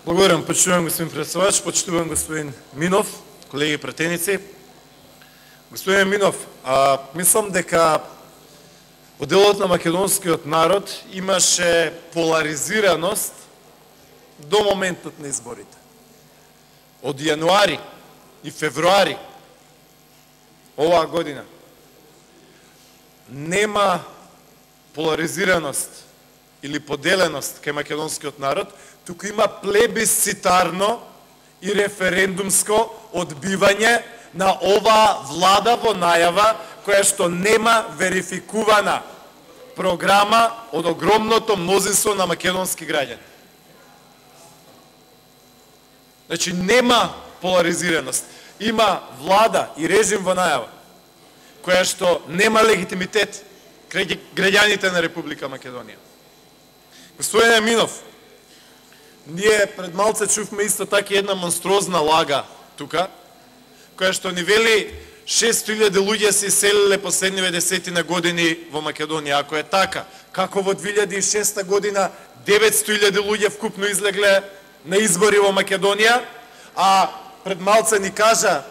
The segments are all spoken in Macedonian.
Благодарам, почитувам господин председавач, почитувам господин Минов, колеги пратеници. Господин Минов, мислам дека во делот на македонскиот народ имаше поларизираност до моментот на изборите. Од јануари и февруари оваа година нема поларизираност или поделеност кај македонскиот народ, туку има плебисцитарно и референдумско одбивање на оваа влада во најава, која што нема верификувана програма од огромното мнозинство на македонски граѓани. Значи, нема поларизираност. Има влада и режим во најава, која што нема легитимитет крај граѓаните на Република Македонија. Господине Минов, ние пред малце чувме исто така една монструозна лага тука, која што ни вели 600.000 луѓе се иселиле последниве десетина години во Македонија. Ако е така, како во 2006 година 900.000 луѓе вкупно излегле на избори во Македонија, а пред малце ни кажа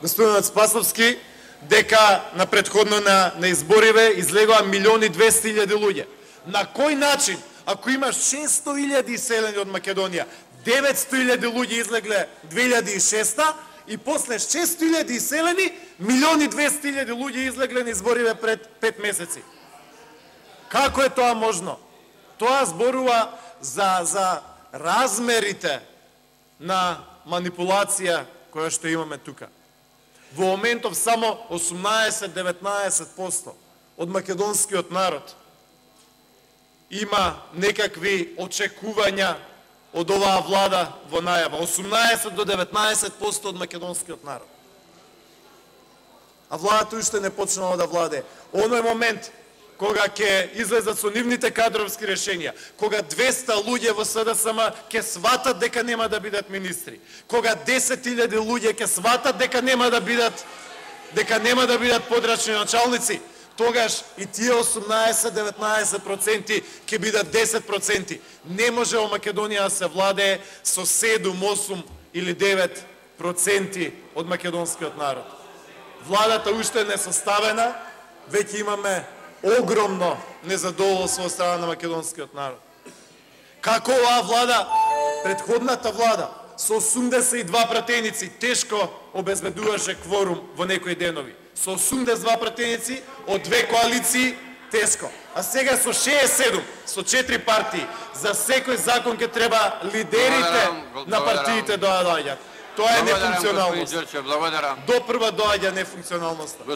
господинот Спасовски дека на предходно на избориве излегоа 1.200.000 луѓе. На кој начин, ако имаш 600.000 иселени од Македонија, 900.000 луѓе излегле 2006 и после 600.000 иселени, 1.200.000 луѓе излегле на избориве пред 5 месеци? Како е тоа можно? Тоа зборува за размерите на манипулација која што имаме тука. Во моментов само 18-19% од македонскиот народ има некакви очекувања од оваа влада во најава. 18 до 19% од македонскиот народ. А владата уште не почнала да владее. Оној момент кога ќе излезат со нивните кадровски решенија, кога 200 луѓе во СДСМ ќе сватат дека нема да бидат министри, кога 10.000 луѓе ќе сватат дека нема да бидат подрачни началници, тогаш и тие 18-19% ќе бидат 10%. Не може во Македонија да се владее со 7, 8 или 9% од македонскиот народ. Владата уште не составена, веќе имаме огромно незадоволство од страна на македонскиот народ. Како оваа влада, предходната влада, со 82 пратеници тешко обезбедуваше кворум во некои денови. Со 82 пратеници од две коалиции тешко. А сега со 67, со 4 партии, за секој закон ќе треба лидерите на партиите да доаѓаат. Тоа е нефункционалност. До прва доаѓа нефункционалноста.